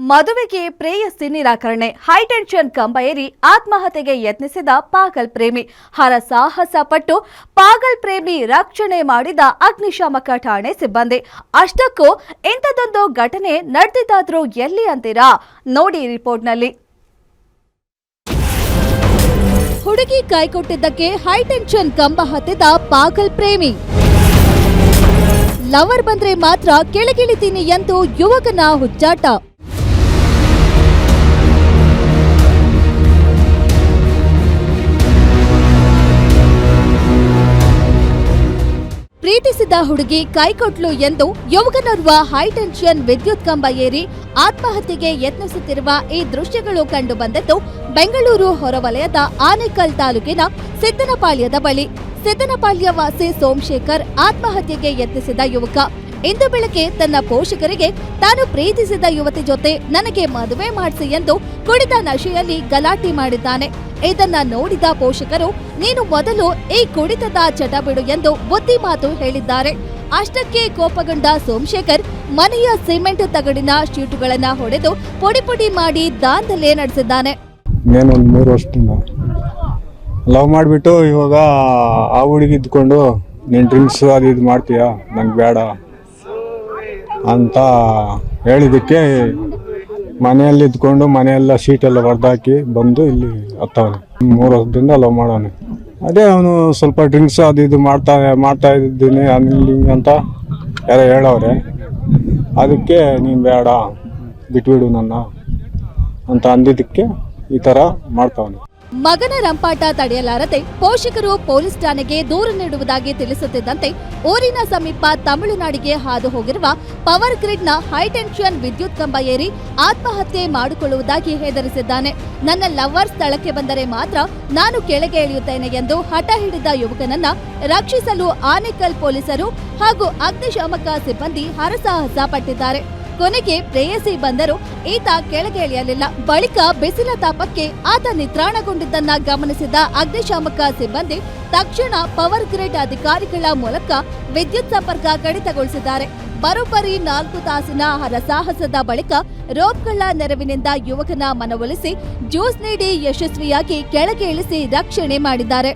ಮದುವೆಗೆ ಪ್ರೇಯಸಿ ನಿರಾಕರಣೆ, ಹೈಟೆನ್ಷನ್ ಕಂಬ ಏರಿ ಆತ್ಮಹತ್ಯೆಗೆ ಯತ್ನಿಸಿದ ಪಾಗಲ್ ಪ್ರೇಮಿ. ಹರಸಾಹಸ ಪಟ್ಟು ಪಾಗಲ್ ಪ್ರೇಮಿ ರಕ್ಷಣೆ ಮಾಡಿದ ಅಗ್ನಿಶಾಮಕ ಠಾಣೆ ಸಿಬ್ಬಂದಿ. ಅಷ್ಟಕ್ಕೂ ಇಂಥದೊಂದು ಘಟನೆ ನಡೆದಿದ್ದಾದ್ರೂ ಎಲ್ಲಿ ಅಂತೀರಾ? ನೋಡಿ ರಿಪೋರ್ಟ್ನಲ್ಲಿ. ಹುಡುಗಿ ಕೈಕೊಟ್ಟಿದ್ದಕ್ಕೆ ಹೈಟೆನ್ಷನ್ ಕಂಬ ಹತ್ತಿದ ಪಾಗಲ್ ಪ್ರೇಮಿ. ಲವರ್ ಬಂದ್ರೆ ಮಾತ್ರ ಕೆಳಗಿಳಿತೀನಿ ಎಂದು ಯುವಕನ ಹುಚ್ಚಾಟ. ಪ್ರೀತಿಸಿದ ಹುಡುಗಿ ಕೈಕೊಟ್ಲು ಎಂದು ಯುವಕನೋರ್ವ ಹೈಟೆನ್ಷನ್ ವಿದ್ಯುತ್ ಕಂಬ ಏರಿ ಆತ್ಮಹತ್ಯೆಗೆ ಯತ್ನಿಸುತ್ತಿರುವ ಈ ದೃಶ್ಯಗಳು ಕಂಡು ಬಂದದ್ದು ಬೆಂಗಳೂರು ಹೊರವಲಯದ ಆನೇಕಲ್ ತಾಲೂಕಿನ ಸಿದ್ದನಪಾಳ್ಯದ ಬಳಿ. ಸಿದ್ದನಪಾಳ್ಯ ವಾಸಿ ಸೋಮಶೇಖರ್ ಆತ್ಮಹತ್ಯೆಗೆ ಯತ್ನಿಸಿದ ಯುವಕ. ಇಂದು ಬೆಳಗ್ಗೆ ತನ್ನ ಪೋಷಕರಿಗೆ ತಾನು ಪ್ರೀತಿಸಿದ ಯುವತಿ ಜೊತೆ ನನಗೆ ಮದುವೆ ಮಾಡಿಸಿ ಎಂದು ಕುಡಿದ ನಶೆಯಲ್ಲಿ ಗಲಾಟೆ ಮಾಡಿದ್ದಾನೆ. ಇದನ್ನ ನೋಡಿದ ಪೋಷಕರು ನೀನು ಮೊದಲು ಈ ಕುಡಿತದ ಚಟ ಬಿಡು ಎಂದು ಬುದ್ಧಿ ಮಾತು ಹೇಳಿದ್ದಾರೆ. ಅಷ್ಟಕ್ಕೆ ಕೋಪಗೊಂಡ ಸೋಮಶೇಖರ್ ಮನೆಯ ಸಿಮೆಂಟ್ ತಗಡಿನ ಶೀಟುಗಳನ್ನ ಹೊಡೆದು ಪುಡಿ ಪುಡಿ ಮಾಡಿ ದಾಂಧಲೆ ನಡೆಸಿದ್ದಾನೆ. ನಾನು ಒಂದು 3 ವರ್ಷದಿಂದ ಲವ್ ಮಾಡಿಬಿಟ್ಟು ಇವಾಗ ಆ ಹುಡುಗಿ ಇದ್ಕೊಂಡು ನೀನು ಡ್ರಿಂಕ್ಸ್ ಅದು ಇದು ಮಾಡ್ತೀಯಾ, ನಂಗೆ ಬೇಡ ಅಂತ ಹೇಳಿದ್ದಕ್ಕೆ ಮನೆಯಲ್ಲಿ ಇದ್ಕೊಂಡು ಮನೆಯೆಲ್ಲ ಸೀಟೆಲ್ಲ ಹೊಡೆದಾಕಿ ಬಂದು ಇಲ್ಲಿ ಹತ್ತವನೆ. 3 ವರ್ಷದಿಂದ ಲವ್ ಮಾಡೋನೆ. ಅದೇ ಅವನು ಸ್ವಲ್ಪ ಡ್ರಿಂಕ್ಸ್ ಅದು ಇದು ಮಾಡ್ತಾ ಇದ್ದೀನಿ ಅಲ್ಲಿ ಅಂತ ಯಾರೋ ಹೇಳವ್ರೆ. ಅದಕ್ಕೆ ನೀನು ಬೇಡ ಬಿಟ್ಬಿಡು ನನ್ನ ಅಂತ ಅಂದಿದ್ದಕ್ಕೆ ಈ ಥರ ಮಾಡ್ತಾವನೆ. ಮಗನ ರಂಪಾಟ ತಡೆಯಲಾರದೆ ಪೋಷಕರು ಪೊಲೀಸ್ ಠಾಣೆಗೆ ದೂರು ನೀಡುವುದಾಗಿ ತಿಳಿಸುತ್ತಿದ್ದಂತೆ ಊರಿನ ಸಮೀಪ ತಮಿಳುನಾಡಿಗೆ ಹಾದು ಹೋಗಿರುವ ಪವರ್ ಗ್ರಿಡ್ನ ಹೈಟೆನ್ಷನ್ ವಿದ್ಯುತ್ ಕಂಬ ಏರಿ ಆತ್ಮಹತ್ಯೆ ಮಾಡಿಕೊಳ್ಳುವುದಾಗಿ ಹೆದರಿಸಿದ್ದಾನೆ. ನನ್ನ ಲವರ್ ಸ್ಥಳಕ್ಕೆ ಬಂದರೆ ಮಾತ್ರ ನಾನು ಕೆಳಗೆ ಇಳಿಯುತ್ತೇನೆ ಎಂದು ಹಠ ಹಿಡಿದ ಯುವಕನನ್ನ ರಕ್ಷಿಸಲು ಆನೇಕಲ್ ಪೊಲೀಸರು ಹಾಗೂ ಅಗ್ನಿಶಾಮಕ ಸಿಬ್ಬಂದಿ ಹರಸಾಹಸ ಪಟ್ಟಿದ್ದಾರೆ. ಕೊನೆಗೆ ಪ್ರೇಯಸಿ ಬಂದರೂ ಈತ ಕೆಳಗೆ ಇಳಿಯಲಿಲ್ಲ. ಬಳಿಕ ಬಿಸಿಲ ತಾಪಕ್ಕೆ ಆತ ನಿತ್ರಾಣಗೊಂಡಿದ್ದನ್ನ ಗಮನಿಸಿದ ಅಗ್ನಿಶಾಮಕ ಸಿಬ್ಬಂದಿ ತಕ್ಷಣ ಪವರ್ ಗ್ರಿಡ್ ಅಧಿಕಾರಿಗಳ ಮೂಲಕ ವಿದ್ಯುತ್ ಸಂಪರ್ಕ ಕಡಿತಗೊಳಿಸಿದ್ದಾರೆ. ಬರೋಬ್ಬರಿ 4 ತಾಸಿನ ಹರಸಾಹಸದ ಬಳಿಕ ರೋಪ್ಗಳ ನೆರವಿನಿಂದ ಯುವಕನ ಮನವೊಲಿಸಿ ಜ್ಯೂಸ್ ನೀಡಿ ಯಶಸ್ವಿಯಾಗಿ ಕೆಳಗೆ ಇಳಿಸಿ ರಕ್ಷಣೆ ಮಾಡಿದ್ದಾರೆ.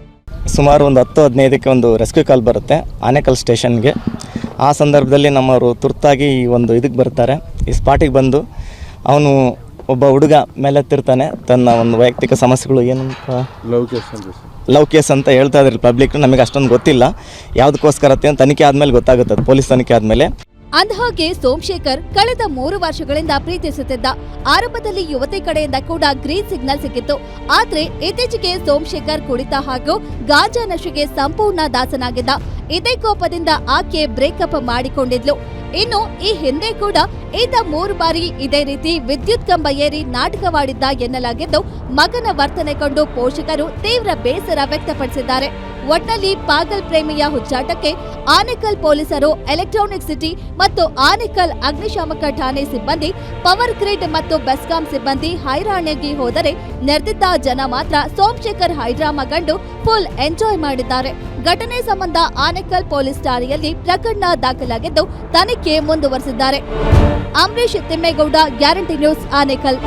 ಸುಮಾರು ಒಂದು 10-15ಕ್ಕೆ ಒಂದು ರೆಸ್ಕ್ಯೂ ಕಾಲ್ ಬರುತ್ತೆ ಆನೇಕಲ್ ಸ್ಟೇಷನ್ಗೆ. ಆ ಸಂದರ್ಭದಲ್ಲಿ ನಮ್ಮವರು ತುರ್ತಾಗಿ ಈ ಒಂದು ಇದಕ್ಕೆ ಬರ್ತಾರೆ. ಈ ಸ್ಪಾಟಿಗೆ ಬಂದು ಅವನು ಒಬ್ಬ ಹುಡುಗ ಮೇಲೆತ್ತಿರ್ತಾನೆ. ತನ್ನ ಒಂದು ವೈಯಕ್ತಿಕ ಸಮಸ್ಯೆಗಳು ಏನಂತ ಲವ್ ಕೇಸ್ ಅಂತ ಹೇಳ್ತಾ ಇದ್ರಿ ಪಬ್ಲಿಕ್. ನಮಗೆ ಅಷ್ಟೊಂದು ಗೊತ್ತಿಲ್ಲ ಯಾವುದಕ್ಕೋಸ್ಕರತ್ತೆ ಅಂತ ತನಿಖೆ ಆದಮೇಲೆ ಗೊತ್ತಾಗುತ್ತೆ, ಪೊಲೀಸ್ ತನಿಖೆ ಆದಮೇಲೆ. ಅಂದಹಾಗೆ ಸೋಮಶೇಖರ್ ಕಳೆದ 3 ವರ್ಷಗಳಿಂದ ಪ್ರೀತಿಸುತ್ತಿದ್ದ. ಆರಂಭದಲ್ಲಿ ಯುವತಿ ಕಡೆಯಿಂದ ಕೂಡ ಗ್ರೀನ್ ಸಿಗ್ನಲ್ ಸಿಕ್ಕಿತ್ತು. ಆದ್ರೆ ಇತ್ತೀಚೆಗೆ ಸೋಮಶೇಖರ್ ಕುಡಿತ ಹಾಗೂ ಗಾಂಜಾ ನಶೆಗೆ ಸಂಪೂರ್ಣ ದಾಸನಾಗಿದ್ದ. ಇದೇ ಕೋಪದಿಂದ ಆಕೆ ಬ್ರೇಕಪ್ ಮಾಡಿಕೊಂಡಿದ್ಲು. ಇನ್ನು ಈ ಹಿಂದೆ ಕೂಡ ಈತ 3 ಬಾರಿ ಇದೇ ರೀತಿ ವಿದ್ಯುತ್ ಕಂಬ ಏರಿ ನಾಟಕವಾಡಿದ್ದ ಎನ್ನಲಾಗಿದ್ದು, ಮಗನ ವರ್ತನೆ ಕಂಡು ಪೋಷಕರು ತೀವ್ರ ಬೇಸರ ವ್ಯಕ್ತಪಡಿಸಿದ್ದಾರೆ. ಒಟ್ನಲ್ಲಿ ಪಾಗಲ್ ಪ್ರೇಮಿಯ ಹುಚ್ಚಾಟಕ್ಕೆ ಆನೇಕಲ್ ಪೊಲೀಸರು, ಎಲೆಕ್ಟ್ರಾನಿಕ್ ಸಿಟಿ ಮತ್ತು ಆನೇಕಲ್ ಅಗ್ನಿಶಾಮಕ ಠಾಣೆ ಸಿಬ್ಬಂದಿ, ಪವರ್ ಗ್ರಿಡ್ ಮತ್ತು ಬೆಸ್ಕಾಂ ಸಿಬ್ಬಂದಿ ಹೈರಾಣಿಗೆ ಹೋದರೆ ನೆರೆದಿದ್ದ ಜನ ಮಾತ್ರ ಸೋಮಶೇಖರ್ ಹೈಡ್ರಾಮಾ ಕಂಡು ಫುಲ್ ಎಂಜಾಯ್ ಮಾಡಿದ್ದಾರೆ. ಘಟನೆ ಸಂಬಂಧ ಆನೇಕಲ್ ಪೊಲೀಸ್ ಠಾಣೆಯಲ್ಲಿ ಪ್ರಕರಣ ದಾಖಲಾಗಿದ್ದು ತನಿಖೆ ಮುಂದುವರೆಸಿದ್ದಾರೆ. Ambareesh Thimmegowda, guarantee news, Anekal.